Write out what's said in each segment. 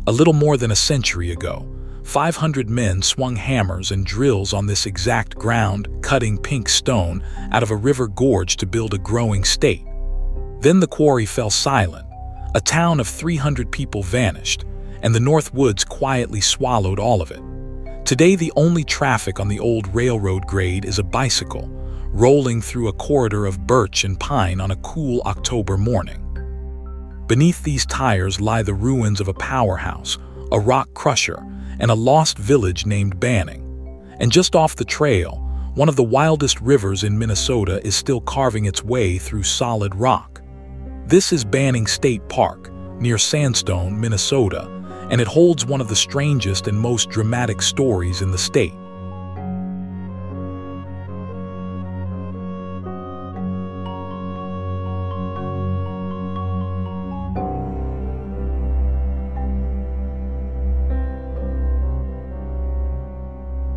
A little more than a century ago, 500 men swung hammers and drills on this exact ground, cutting pink stone out of a river gorge to build a growing state. Then the quarry fell silent. A town of 300 people vanished, and the North Woods quietly swallowed all of it. Today, the only traffic on the old railroad grade is a bicycle, rolling through a corridor of birch and pine on a cool October morning. Beneath these tires lie the ruins of a powerhouse, a rock crusher, and a lost village named Banning. And just off the trail, one of the wildest rivers in Minnesota is still carving its way through solid rock. This is Banning State Park, near Sandstone, Minnesota, and it holds one of the strangest and most dramatic stories in the state.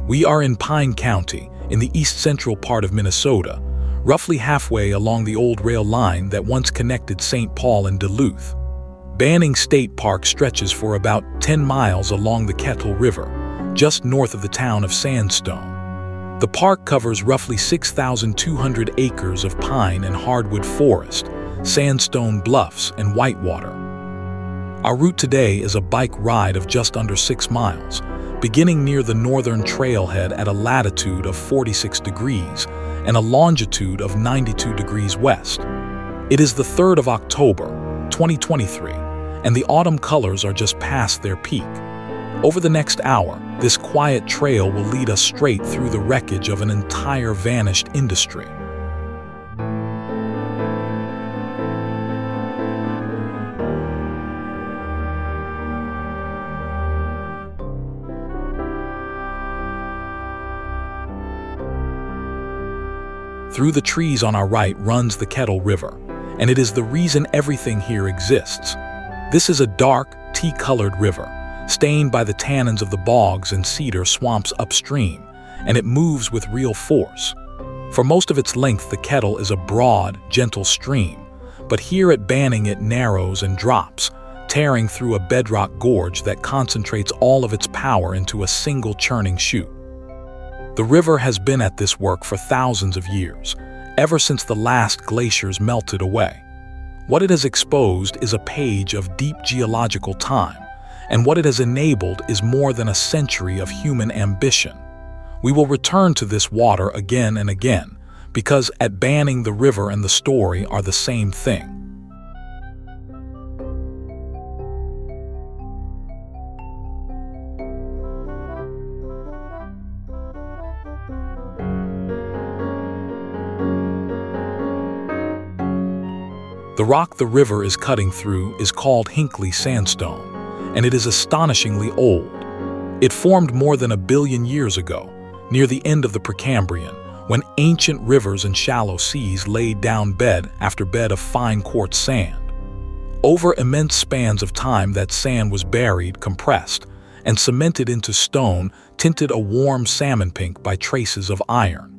We are in Pine County, in the east-central part of Minnesota, roughly halfway along the old rail line that once connected St. Paul and Duluth. Banning State Park stretches for about 10 miles along the Kettle River, just north of the town of Sandstone. The park covers roughly 6,200 acres of pine and hardwood forest, sandstone bluffs, and whitewater. Our route today is a bike ride of just under 6 miles, beginning near the northern trailhead at a latitude of 46 degrees and a longitude of 92 degrees west. It is the 3rd of October, 2023, and the autumn colors are just past their peak. Over the next hour, this quiet trail will lead us straight through the wreckage of an entire vanished industry. Through the trees on our right runs the Kettle River, and it is the reason everything here exists. This is a dark, tea-colored river, stained by the tannins of the bogs and cedar swamps upstream, and it moves with real force. For most of its length, the Kettle is a broad, gentle stream, but here at Banning it narrows and drops, tearing through a bedrock gorge that concentrates all of its power into a single churning chute. The river has been at this work for thousands of years, ever since the last glaciers melted away. What it has exposed is a page of deep geological time, and what it has enabled is more than a century of human ambition. We will return to this water again and again, because at Banning the river and the story are the same thing. The rock the river is cutting through is called Hinkley Sandstone, and it is astonishingly old. It formed more than 1 billion years ago, near the end of the Precambrian, when ancient rivers and shallow seas laid down bed after bed of fine quartz sand. Over immense spans of time, that sand was buried, compressed, and cemented into stone, tinted a warm salmon pink by traces of iron.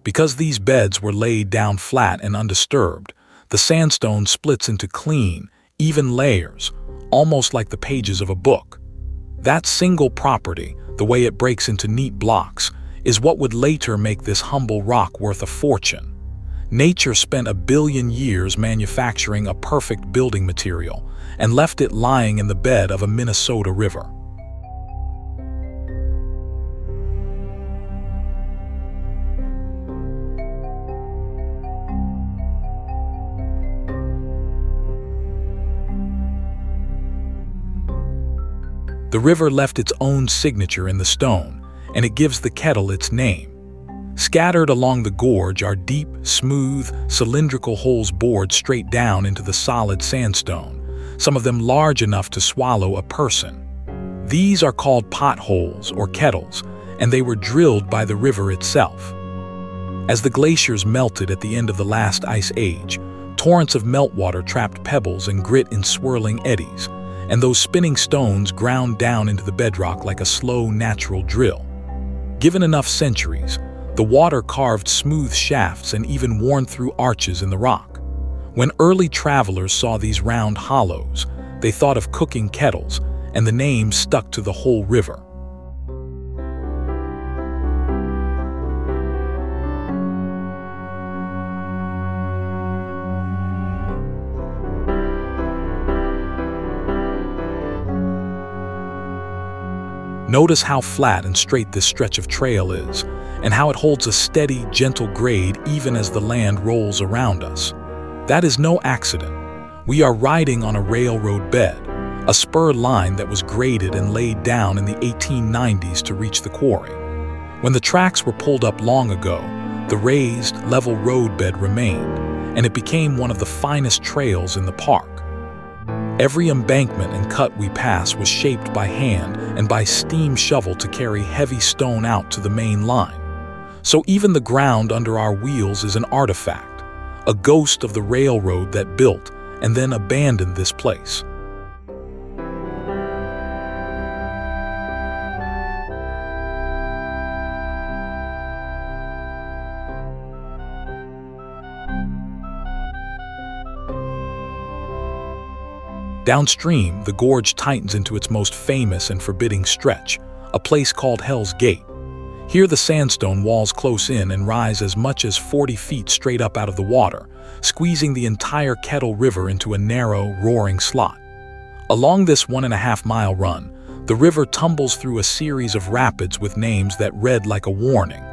Because these beds were laid down flat and undisturbed, the sandstone splits into clean, even layers, almost like the pages of a book. That single property, the way it breaks into neat blocks, is what would later make this humble rock worth a fortune. Nature spent 1 billion years manufacturing a perfect building material and left it lying in the bed of a Minnesota river. The river left its own signature in the stone, and it gives the Kettle its name. Scattered along the gorge are deep, smooth, cylindrical holes bored straight down into the solid sandstone, some of them large enough to swallow a person. These are called potholes or kettles, and they were drilled by the river itself. As the glaciers melted at the end of the last ice age, torrents of meltwater trapped pebbles and grit in swirling eddies, and those spinning stones ground down into the bedrock like a slow, natural drill. Given enough centuries, the water carved smooth shafts and even worn through arches in the rock. When early travelers saw these round hollows, they thought of cooking kettles, and the name stuck to the whole river. Notice how flat and straight this stretch of trail is, and how it holds a steady, gentle grade even as the land rolls around us. That is no accident. We are riding on a railroad bed, a spur line that was graded and laid down in the 1890s to reach the quarry. When the tracks were pulled up long ago, the raised, level roadbed remained, and it became one of the finest trails in the park. Every embankment and cut we pass was shaped by hand and by steam shovel to carry heavy stone out to the main line. So even the ground under our wheels is an artifact, a ghost of the railroad that built and then abandoned this place. Downstream, the gorge tightens into its most famous and forbidding stretch, a place called Hell's Gate. Here the sandstone walls close in and rise as much as 40 feet straight up out of the water, squeezing the entire Kettle River into a narrow, roaring slot. Along this 1.5-mile run, the river tumbles through a series of rapids with names that read like a warning: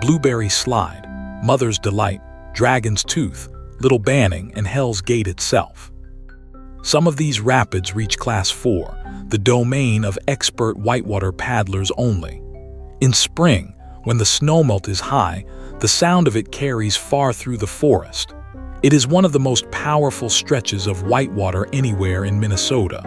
Blueberry Slide, Mother's Delight, Dragon's Tooth, Little Banning, and Hell's Gate itself. Some of these rapids reach Class 4, the domain of expert whitewater paddlers only. In spring, when the snowmelt is high, the sound of it carries far through the forest. It is one of the most powerful stretches of whitewater anywhere in Minnesota.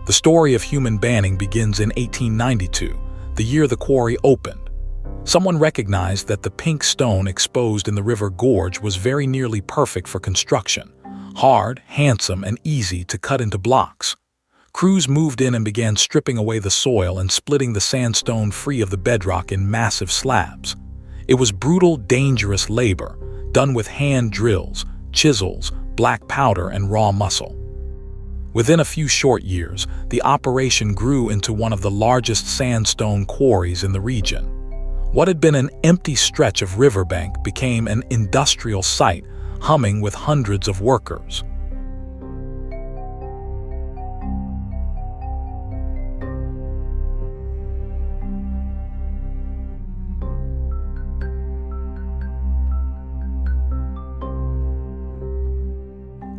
The story of human banning begins in 1892, the year the quarry opened. Someone recognized that the pink stone exposed in the river gorge was very nearly perfect for construction, hard, handsome, and easy to cut into blocks. Crews moved in and began stripping away the soil and splitting the sandstone free of the bedrock in massive slabs. It was brutal, dangerous labor, done with hand drills, chisels, black powder, and raw muscle. Within a few short years, the operation grew into one of the largest sandstone quarries in the region. What had been an empty stretch of riverbank became an industrial site, humming with hundreds of workers.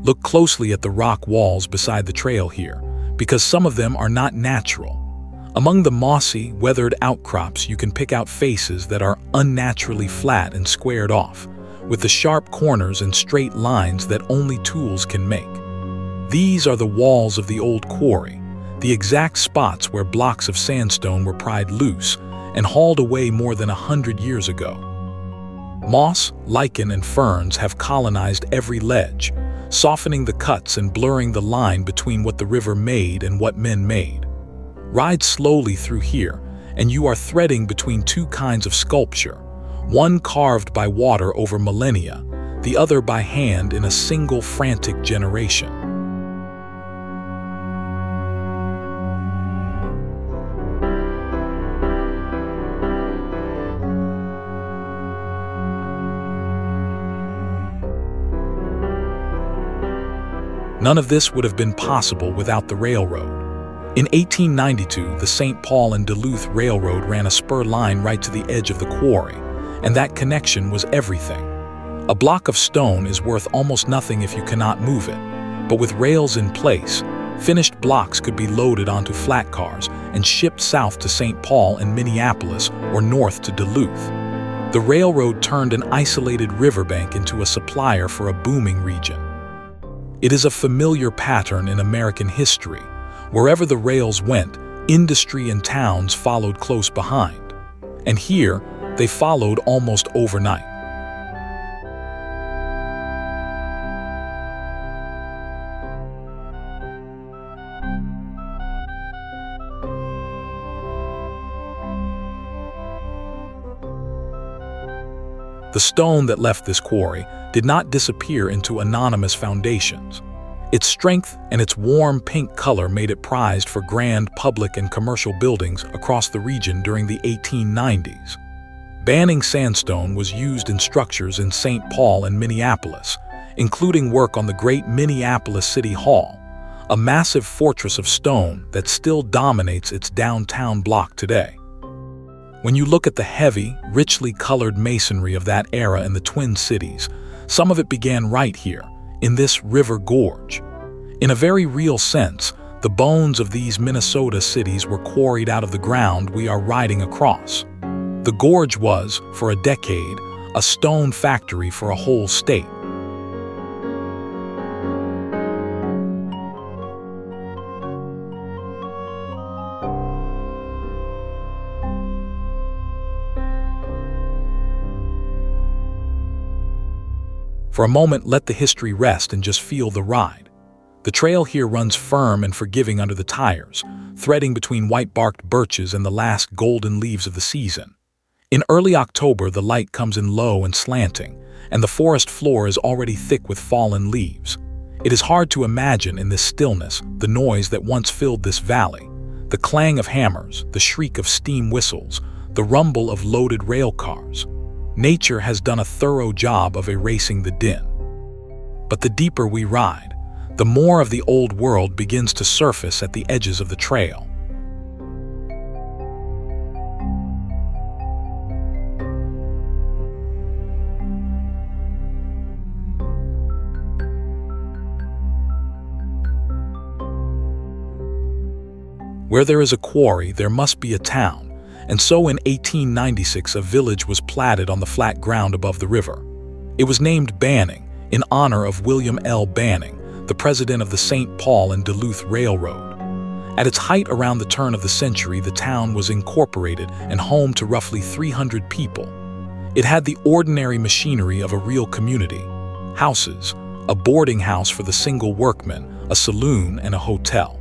Look closely at the rock walls beside the trail here, because some of them are not natural. Among the mossy, weathered outcrops, you can pick out faces that are unnaturally flat and squared off, with the sharp corners and straight lines that only tools can make. These are the walls of the old quarry, the exact spots where blocks of sandstone were pried loose and hauled away more than 100 years ago. Moss, lichen, and ferns have colonized every ledge, softening the cuts and blurring the line between what the river made and what men made. Ride slowly through here, and you are threading between two kinds of sculpture, one carved by water over millennia, the other by hand in a single frantic generation. None of this would have been possible without the railroad. In 1892, the St. Paul and Duluth Railroad ran a spur line right to the edge of the quarry, and that connection was everything. A block of stone is worth almost nothing if you cannot move it, but with rails in place, finished blocks could be loaded onto flat cars and shipped south to St. Paul and Minneapolis or north to Duluth. The railroad turned an isolated riverbank into a supplier for a booming region. It is a familiar pattern in American history. Wherever the rails went, industry and towns followed close behind. And here, they followed almost overnight. The stone that left this quarry did not disappear into anonymous foundations. Its strength and its warm pink color made it prized for grand public and commercial buildings across the region during the 1890s. Banning sandstone was used in structures in St. Paul and Minneapolis, including work on the great Minneapolis City Hall, a massive fortress of stone that still dominates its downtown block today. When you look at the heavy, richly colored masonry of that era in the Twin Cities, some of it began right here, in this river gorge. In a very real sense, the bones of these Minnesota cities were quarried out of the ground we are riding across. The gorge was, for a decade, a stone factory for a whole state. For a moment, let the history rest and just feel the ride. The trail here runs firm and forgiving under the tires, threading between white-barked birches and the last golden leaves of the season. In early October, the light comes in low and slanting, and the forest floor is already thick with fallen leaves. It is hard to imagine in this stillness the noise that once filled this valley, the clang of hammers, the shriek of steam whistles, the rumble of loaded rail cars. Nature has done a thorough job of erasing the din. But the deeper we ride, the more of the old world begins to surface at the edges of the trail. Where there is a quarry, there must be a town. And so in 1896, a village was platted on the flat ground above the river. It was named Banning, in honor of William L. Banning, the president of the St. Paul and Duluth Railroad. At its height around the turn of the century, the town was incorporated and home to roughly 300 people. It had the ordinary machinery of a real community: houses, a boarding house for the single workman, a saloon, and a hotel.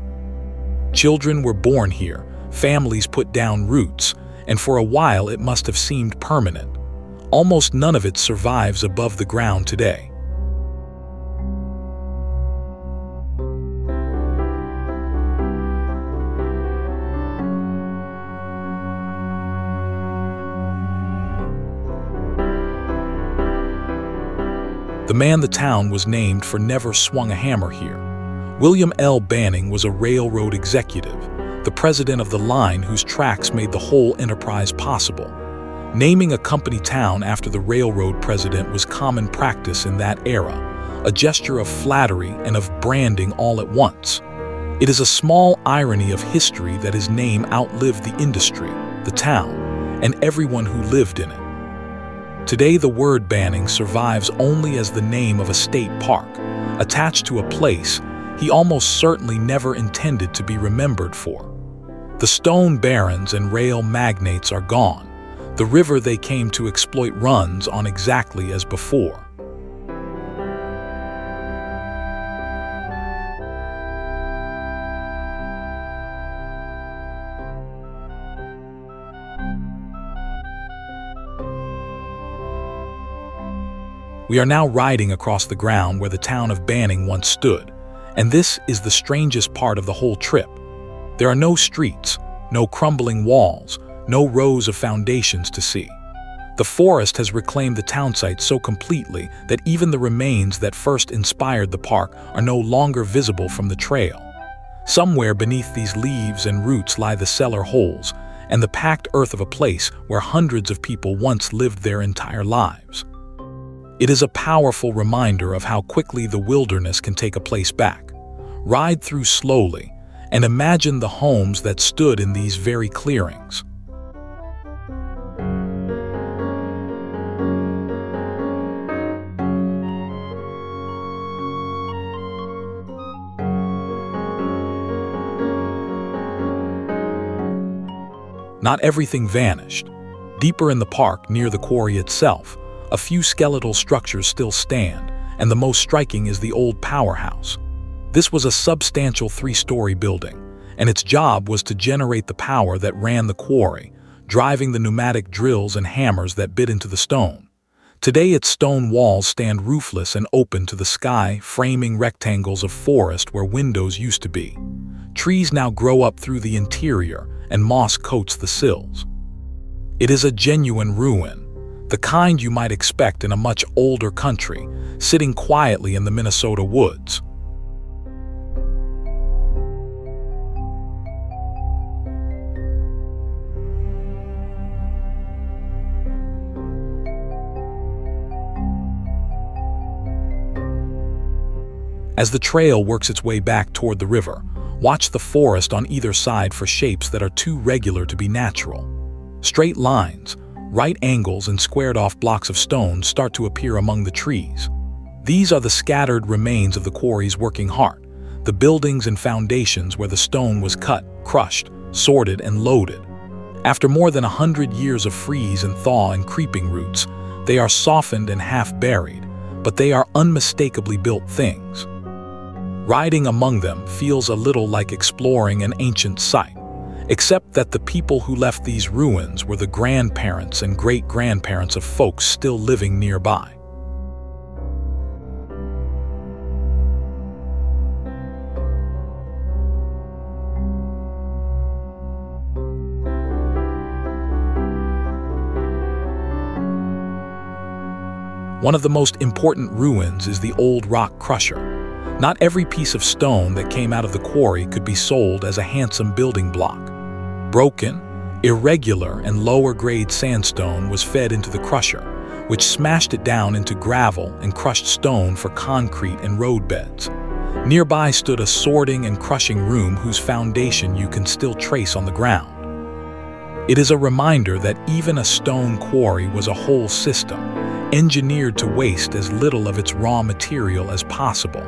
Children were born here, families put down roots, and for a while it must have seemed permanent. Almost none of it survives above the ground today. The man the town was named for never swung a hammer here. William L. Banning was a railroad executive, the president of the line whose tracks made the whole enterprise possible. Naming a company town after the railroad president was common practice in that era, a gesture of flattery and of branding all at once. It is a small irony of history that his name outlived the industry, the town, and everyone who lived in it. Today, the word Banning survives only as the name of a state park, attached to a place he almost certainly never intended to be remembered for. The stone barons and rail magnates are gone. The river they came to exploit runs on exactly as before. We are now riding across the ground where the town of Banning once stood, and this is the strangest part of the whole trip. There are no streets, no crumbling walls, no rows of foundations to see. The forest has reclaimed the townsite so completely that even the remains that first inspired the park are no longer visible from the trail. Somewhere beneath these leaves and roots lie the cellar holes and the packed earth of a place where hundreds of people once lived their entire lives. It is a powerful reminder of how quickly the wilderness can take a place back. Ride through slowly and imagine the homes that stood in these very clearings. Not everything vanished. Deeper in the park, near the quarry itself, a few skeletal structures still stand, and the most striking is the old Powerhouse. This was a substantial 3-story building, and its job was to generate the power that ran the quarry, driving the pneumatic drills and hammers that bit into the stone. Today its stone walls stand roofless and open to the sky, framing rectangles of forest where windows used to be. Trees now grow up through the interior, and moss coats the sills. It is a genuine ruin, the kind you might expect in a much older country, sitting quietly in the Minnesota woods. As the trail works its way back toward the river, watch the forest on either side for shapes that are too regular to be natural. Straight lines, right angles, and squared-off blocks of stone start to appear among the trees. These are the scattered remains of the quarry's working heart, the buildings and foundations where the stone was cut, crushed, sorted, and loaded. After more than 100 years of freeze and thaw and creeping roots, they are softened and half-buried, but they are unmistakably built things. Riding among them feels a little like exploring an ancient site, except that the people who left these ruins were the grandparents and great-grandparents of folks still living nearby. One of the most important ruins is the old rock crusher. Not every piece of stone that came out of the quarry could be sold as a handsome building block. Broken, irregular, and lower-grade sandstone was fed into the crusher, which smashed it down into gravel and crushed stone for concrete and roadbeds. Nearby stood a sorting and crushing room whose foundation you can still trace on the ground. It is a reminder that even a stone quarry was a whole system, engineered to waste as little of its raw material as possible.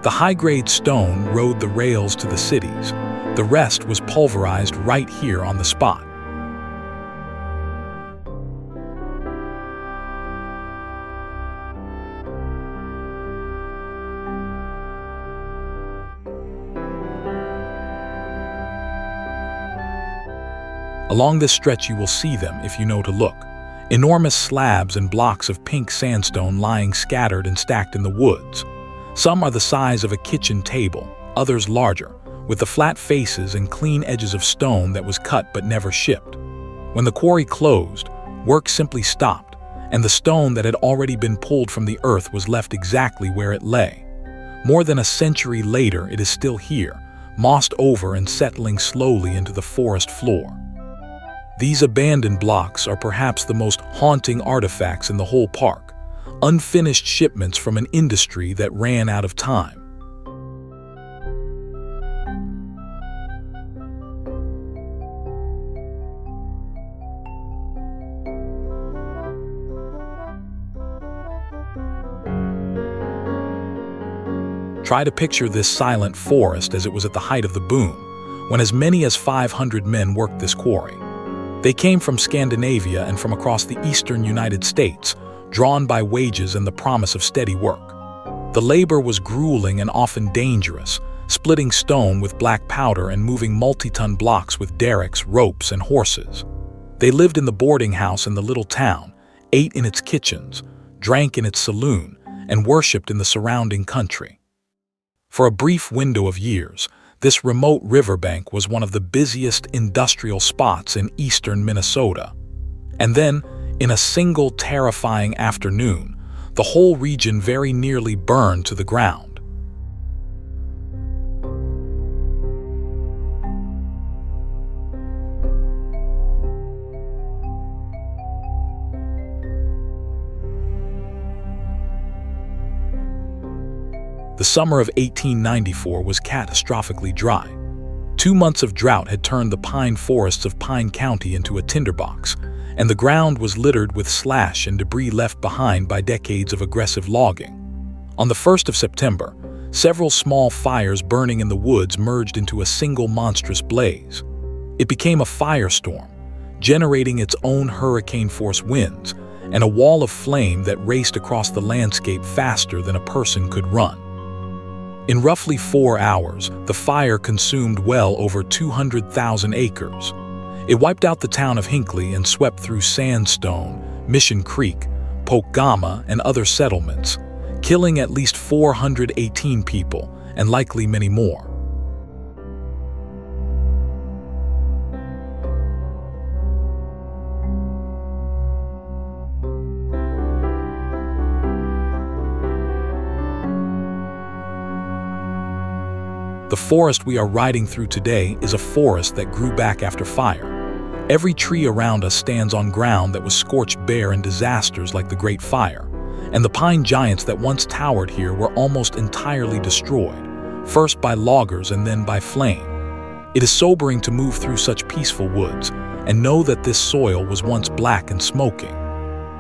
The high-grade stone rode the rails to the cities. The rest was pulverized right here on the spot. Along this stretch you will see them if you know to look. Enormous slabs and blocks of pink sandstone lying scattered and stacked in the woods. Some are the size of a kitchen table, others larger, with the flat faces and clean edges of stone that was cut but never shipped. When the quarry closed, work simply stopped, and the stone that had already been pulled from the earth was left exactly where it lay. More than a century later, it is still here, mossed over and settling slowly into the forest floor. These abandoned blocks are perhaps the most haunting artifacts in the whole park. Unfinished shipments from an industry that ran out of time. Try to picture this silent forest as it was at the height of the boom, when as many as 500 men worked this quarry. They came from Scandinavia and from across the eastern United States, drawn by wages and the promise of steady work. The labor was grueling and often dangerous, splitting stone with black powder and moving multi-ton blocks with derricks, ropes, and horses. They lived in the boarding house in the little town, ate in its kitchens, drank in its saloon, and worshipped in the surrounding country. For a brief window of years, this remote riverbank was one of the busiest industrial spots in eastern Minnesota. And then, in a single terrifying afternoon, the whole region very nearly burned to the ground. The summer of 1894 was catastrophically dry. 2 months of drought had turned the pine forests of Pine County into a tinderbox, and the ground was littered with slash and debris left behind by decades of aggressive logging. On the 1st of September, several small fires burning in the woods merged into a single monstrous blaze. It became a firestorm, generating its own hurricane-force winds and a wall of flame that raced across the landscape faster than a person could run. In roughly 4 hours, the fire consumed well over 200,000 acres. It wiped out the town of Hinckley and swept through Sandstone, Mission Creek, Pokegama, and other settlements, killing at least 418 people and likely many more. The forest we are riding through today is a forest that grew back after fire. Every tree around us stands on ground that was scorched bare in disasters like the Great Fire, and the pine giants that once towered here were almost entirely destroyed, first by loggers and then by flame. It is sobering to move through such peaceful woods and know that this soil was once black and smoking.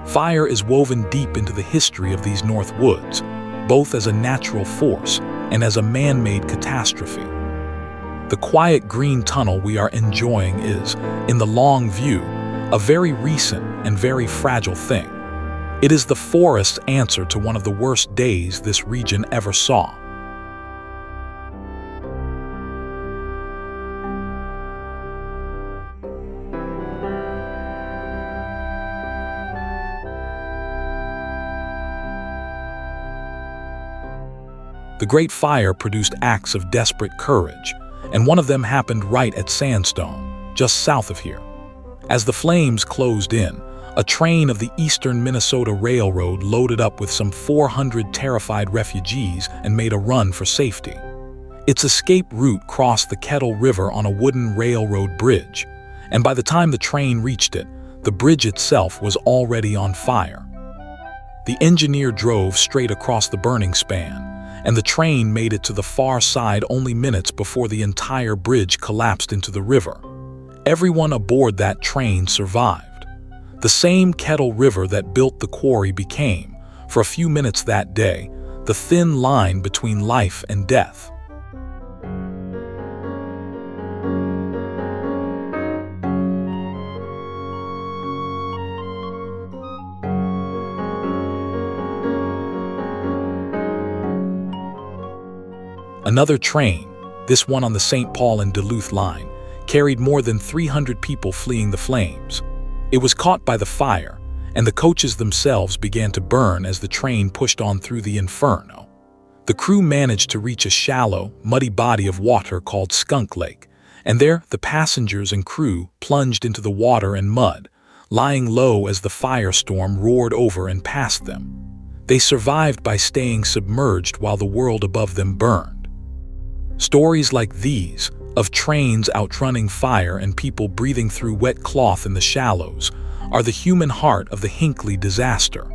Fire is woven deep into the history of these North Woods, both as a natural force and as a man-made catastrophe. The quiet green tunnel we are enjoying is, in the long view, a very recent and very fragile thing. It is the forest's answer to one of the worst days this region ever saw. The Great Fire produced acts of desperate courage, and one of them happened right at Sandstone, just south of here. As the flames closed in, a train of the Eastern Minnesota Railroad loaded up with some 400 terrified refugees and made a run for safety. Its escape route crossed the Kettle River on a wooden railroad bridge, and by the time the train reached it, the bridge itself was already on fire. The engineer drove straight across the burning span, and the train made it to the far side only minutes before the entire bridge collapsed into the river. Everyone aboard that train survived. The same Kettle River that built the quarry became, for a few minutes that day, the thin line between life and death. Another train, this one on the St. Paul and Duluth line, carried more than 300 people fleeing the flames. It was caught by the fire, and the coaches themselves began to burn as the train pushed on through the inferno. The crew managed to reach a shallow, muddy body of water called Skunk Lake, and there the passengers and crew plunged into the water and mud, lying low as the firestorm roared over and past them. They survived by staying submerged while the world above them burned. Stories like these, of trains outrunning fire and people breathing through wet cloth in the shallows, are the human heart of the Hinckley disaster.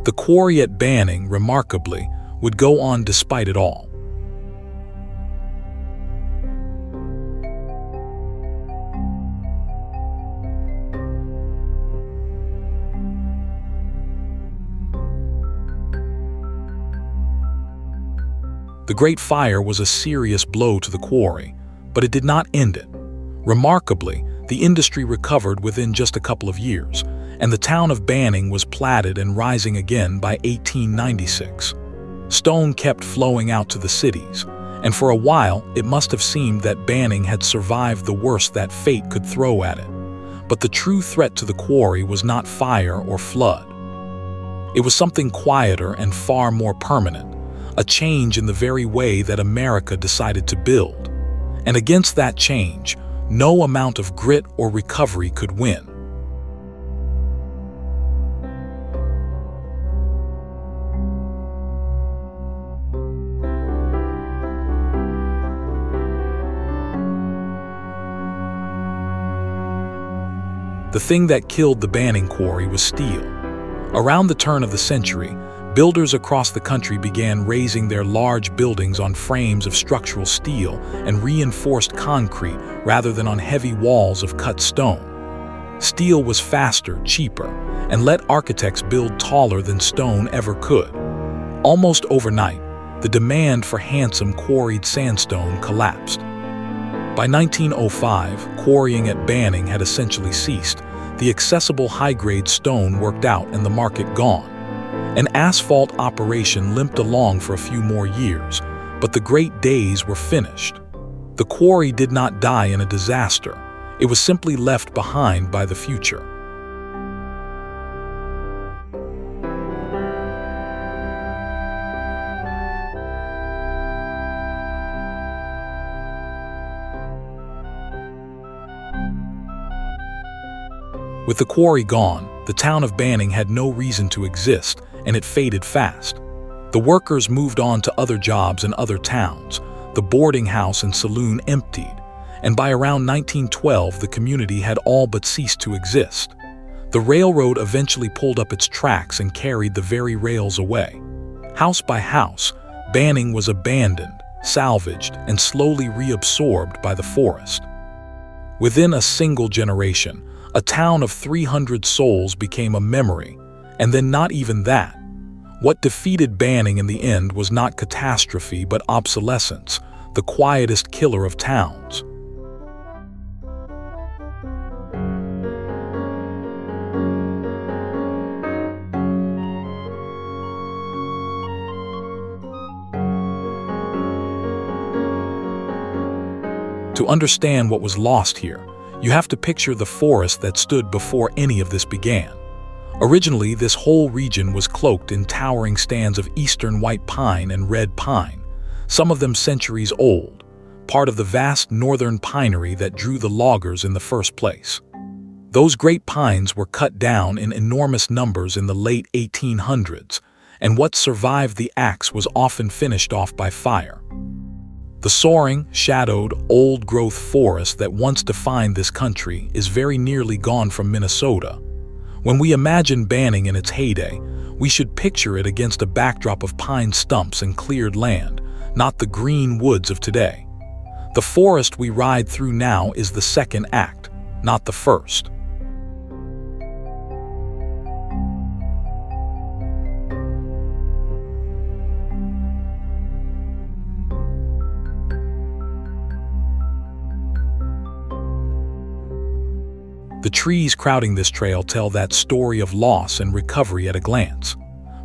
The quarry at Banning, remarkably, would go on despite it all. The Great Fire was a serious blow to the quarry, but it did not end it. Remarkably, the industry recovered within just a couple of years, and the town of Banning was platted and rising again by 1896. Stone kept flowing out to the cities, and for a while it must have seemed that Banning had survived the worst that fate could throw at it. But the true threat to the quarry was not fire or flood. It was something quieter and far more permanent, a change in the very way that America decided to build. And against that change, no amount of grit or recovery could win. The thing that killed the Banning Quarry was steel. Around the turn of the century, builders across the country began raising their large buildings on frames of structural steel and reinforced concrete rather than on heavy walls of cut stone. Steel was faster, cheaper, and let architects build taller than stone ever could. Almost overnight, the demand for handsome quarried sandstone collapsed. By 1905, quarrying at Banning had essentially ceased, the accessible high-grade stone worked out and the market gone. An asphalt operation limped along for a few more years, but the great days were finished. The quarry did not die in a disaster. It was simply left behind by the future. With the quarry gone, the town of Banning had no reason to exist, and it faded fast. The workers moved on to other jobs in other towns. The boarding house and saloon emptied, and by around 1912 the community had all but ceased to exist. The railroad eventually pulled up its tracks and carried the very rails away. House by house, Banning was abandoned, salvaged, and slowly reabsorbed by the forest. Within a single generation, a town of 300 souls became a memory, and then not even that. What defeated Banning in the end was not catastrophe but obsolescence, the quietest killer of towns. To understand what was lost here, you have to picture the forest that stood before any of this began. Originally, this whole region was cloaked in towering stands of eastern white pine and red pine, some of them centuries old, part of the vast northern pinery that drew the loggers in the first place. Those great pines were cut down in enormous numbers in the late 1800s, and what survived the axe was often finished off by fire. The soaring, shadowed, old-growth forest that once defined this country is very nearly gone from Minnesota. When we imagine Banning in its heyday, we should picture it against a backdrop of pine stumps and cleared land, not the green woods of today. The forest we ride through now is the second act, not the first. The trees crowding this trail tell that story of loss and recovery at a glance.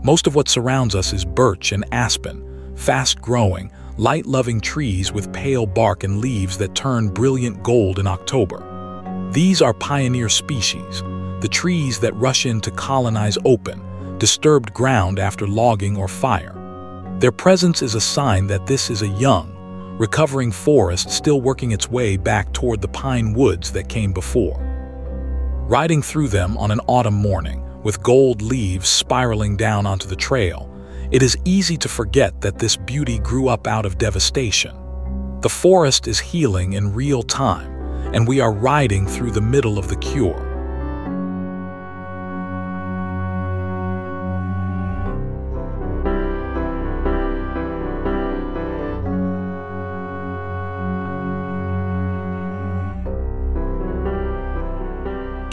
Most of what surrounds us is birch and aspen, fast-growing, light-loving trees with pale bark and leaves that turn brilliant gold in October. These are pioneer species, the trees that rush in to colonize open, disturbed ground after logging or fire. Their presence is a sign that this is a young, recovering forest still working its way back toward the pine woods that came before. Riding through them on an autumn morning, with gold leaves spiraling down onto the trail, it is easy to forget that this beauty grew up out of devastation. The forest is healing in real time, and we are riding through the middle of the cure.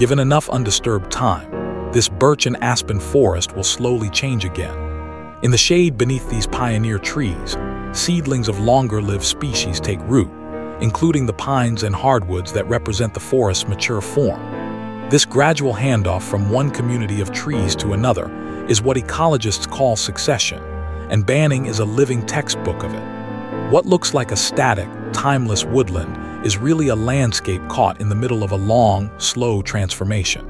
Given enough undisturbed time, this birch and aspen forest will slowly change again. In the shade beneath these pioneer trees, seedlings of longer-lived species take root, including the pines and hardwoods that represent the forest's mature form. This gradual handoff from one community of trees to another is what ecologists call succession, and Banning is a living textbook of it. What looks like a static, timeless woodland is really a landscape caught in the middle of a long, slow transformation.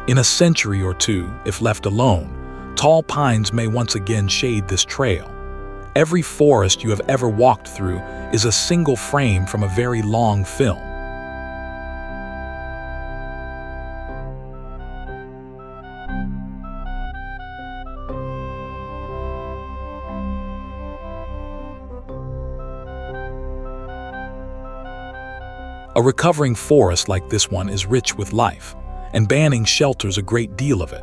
In a century or two, if left alone, tall pines may once again shade this trail. Every forest you have ever walked through is a single frame from a very long film. A recovering forest like this one is rich with life, and Banning shelters a great deal of it.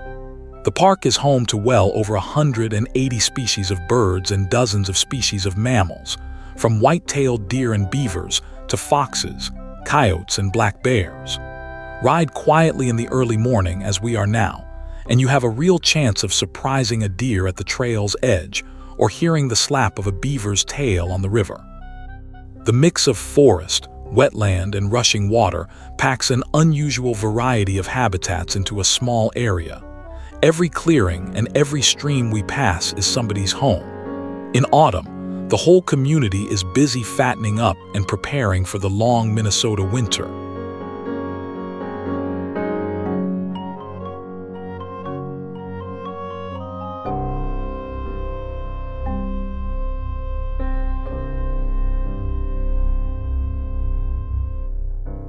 The park is home to well over 180 species of birds and dozens of species of mammals, from white-tailed deer and beavers to foxes, coyotes, and black bears. Ride quietly in the early morning as we are now, and you have a real chance of surprising a deer at the trail's edge or hearing the slap of a beaver's tail on the river. The mix of forest, wetland, and rushing water packs an unusual variety of habitats into a small area. Every clearing and every stream we pass is somebody's home. In autumn, the whole community is busy fattening up and preparing for the long Minnesota winter.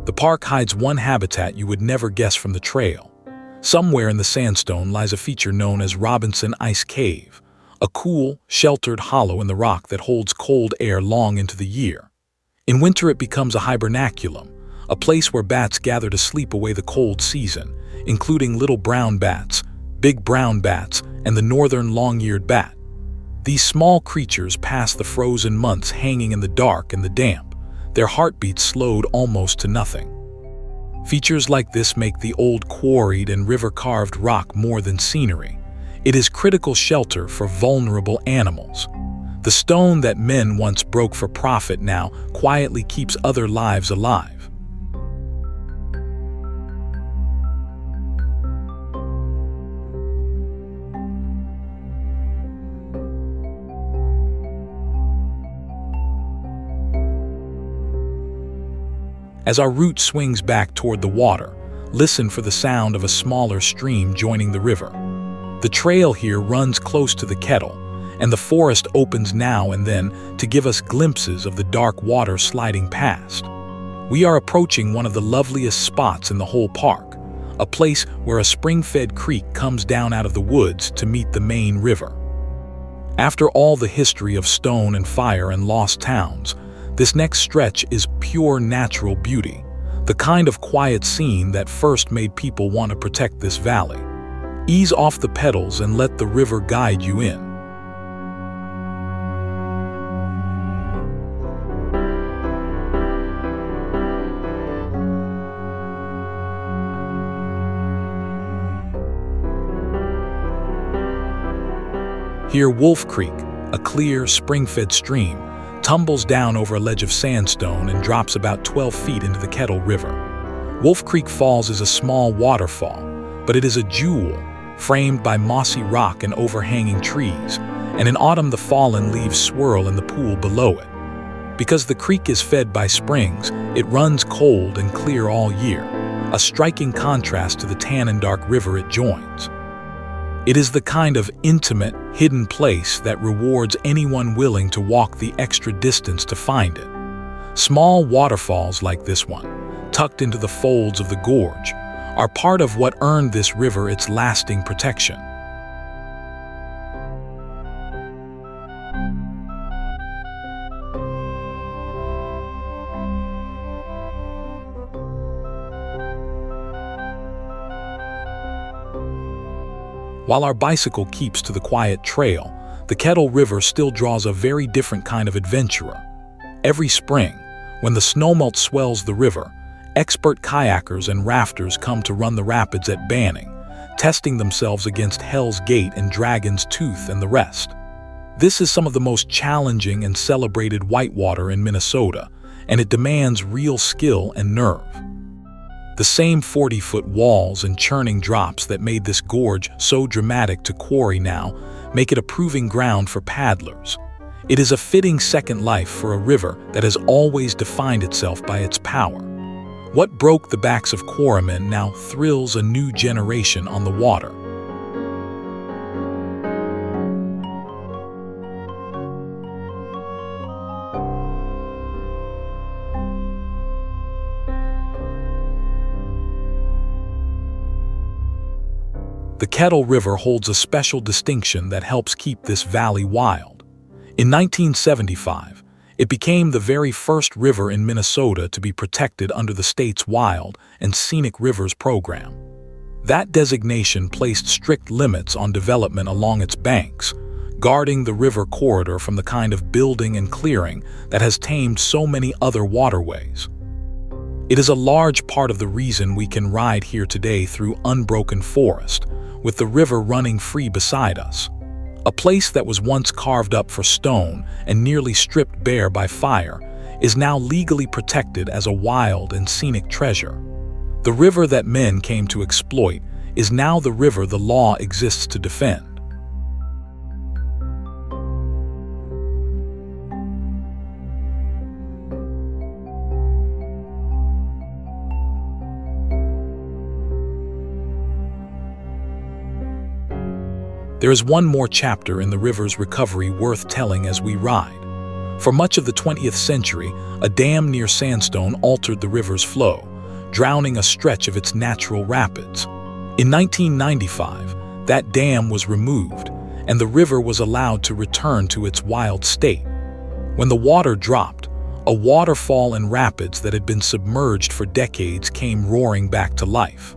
The park hides one habitat you would never guess from the trail. Somewhere in the sandstone lies a feature known as Robinson Ice Cave, a cool, sheltered hollow in the rock that holds cold air long into the year. In winter it becomes a hibernaculum, a place where bats gather to sleep away the cold season, including little brown bats, big brown bats, and the northern long-eared bat. These small creatures pass the frozen months hanging in the dark and the damp, their heartbeats slowed almost to nothing. Features like this make the old quarried and river-carved rock more than scenery. It is critical shelter for vulnerable animals. The stone that men once broke for profit now quietly keeps other lives alive. As our route swings back toward the water, listen for the sound of a smaller stream joining the river. The trail here runs close to the Kettle, and the forest opens now and then to give us glimpses of the dark water sliding past. We are approaching one of the loveliest spots in the whole park, a place where a spring-fed creek comes down out of the woods to meet the main river. After all the history of stone and fire and lost towns, this next stretch is pure natural beauty, the kind of quiet scene that first made people want to protect this valley. Ease off the pedals and let the river guide you in. Here Wolf Creek, a clear, spring-fed stream, tumbles down over a ledge of sandstone and drops about 12 feet into the Kettle River. Wolf Creek Falls is a small waterfall, but it is a jewel, framed by mossy rock and overhanging trees, and in autumn the fallen leaves swirl in the pool below it. Because the creek is fed by springs, it runs cold and clear all year, a striking contrast to the tan and dark river it joins. It is the kind of intimate, hidden place that rewards anyone willing to walk the extra distance to find it. Small waterfalls like this one, tucked into the folds of the gorge, are part of what earned this river its lasting protection. While our bicycle keeps to the quiet trail, the Kettle River still draws a very different kind of adventurer. Every spring, when the snowmelt swells the river, expert kayakers and rafters come to run the rapids at Banning, testing themselves against Hell's Gate and Dragon's Tooth and the rest. This is some of the most challenging and celebrated whitewater in Minnesota, and it demands real skill and nerve. The same 40-foot walls and churning drops that made this gorge so dramatic to quarry now make it a proving ground for paddlers. It is a fitting second life for a river that has always defined itself by its power. What broke the backs of quarrymen now thrills a new generation on the water. The Kettle River holds a special distinction that helps keep this valley wild. In 1975, it became the very first river in Minnesota to be protected under the state's Wild and Scenic Rivers program. That designation placed strict limits on development along its banks, guarding the river corridor from the kind of building and clearing that has tamed so many other waterways. It is a large part of the reason we can ride here today through unbroken forest, with the river running free beside us. A place that was once carved up for stone and nearly stripped bare by fire is now legally protected as a wild and scenic treasure. The river that men came to exploit is now the river the law exists to defend. There is one more chapter in the river's recovery worth telling as we ride. For much of the 20th century, a dam near Sandstone altered the river's flow, drowning a stretch of its natural rapids. In 1995, that dam was removed, and the river was allowed to return to its wild state. When the water dropped, a waterfall and rapids that had been submerged for decades came roaring back to life.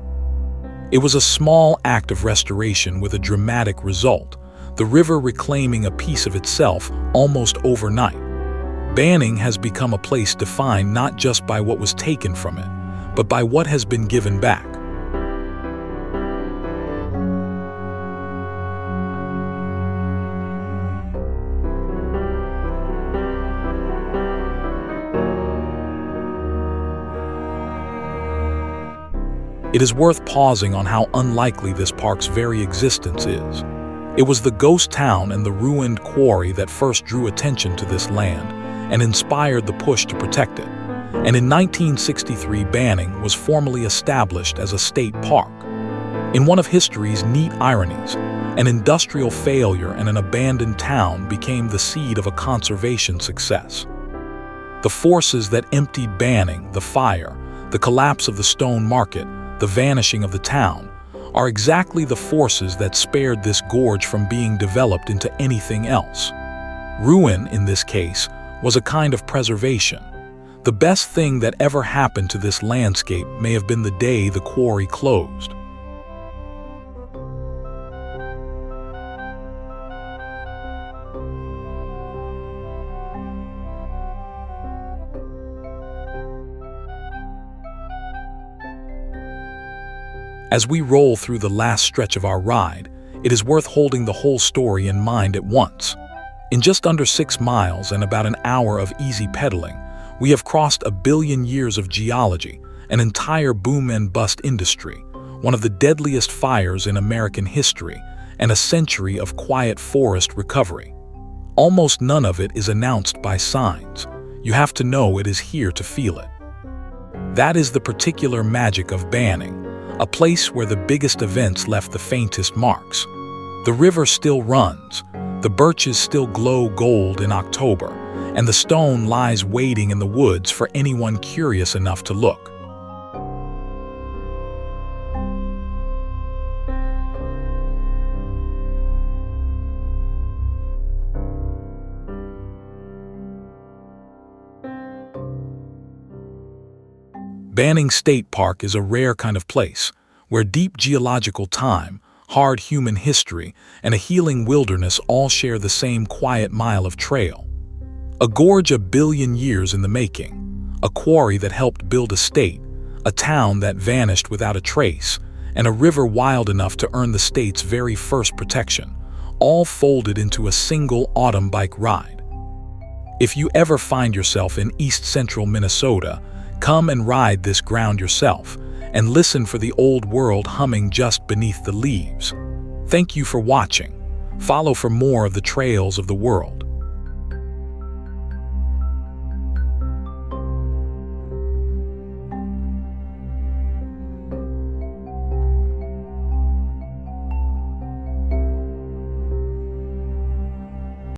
It was a small act of restoration with a dramatic result, the river reclaiming a piece of itself almost overnight. Banning has become a place defined not just by what was taken from it, but by what has been given back. It is worth pausing on how unlikely this park's very existence is. It was the ghost town and the ruined quarry that first drew attention to this land and inspired the push to protect it. And in 1963, Banning was formally established as a state park. In one of history's neat ironies, an industrial failure and an abandoned town became the seed of a conservation success. The forces that emptied Banning, the fire, the collapse of the stone market, the vanishing of the town, are exactly the forces that spared this gorge from being developed into anything else. Ruin, in this case, was a kind of preservation. The best thing that ever happened to this landscape may have been the day the quarry closed. As we roll through the last stretch of our ride, it is worth holding the whole story in mind at once. In just under 6 miles and about an hour of easy pedaling, we have crossed 1 billion years of geology, an entire boom and bust industry, one of the deadliest fires in American history, and a century of quiet forest recovery. Almost none of it is announced by signs. You have to know it is here to feel it. That is the particular magic of Banning, a place where the biggest events left the faintest marks. The river still runs, the birches still glow gold in October, and the stone lies waiting in the woods for anyone curious enough to look. Banning State Park is a rare kind of place, where deep geological time, hard human history, and a healing wilderness all share the same quiet mile of trail. A gorge 1 billion years in the making, a quarry that helped build a state, a town that vanished without a trace, and a river wild enough to earn the state's very first protection, all folded into a single autumn bike ride. If you ever find yourself in east-central Minnesota, come and ride this ground yourself, and listen for the old world humming just beneath the leaves. Thank you for watching. Follow for more of the trails of the world.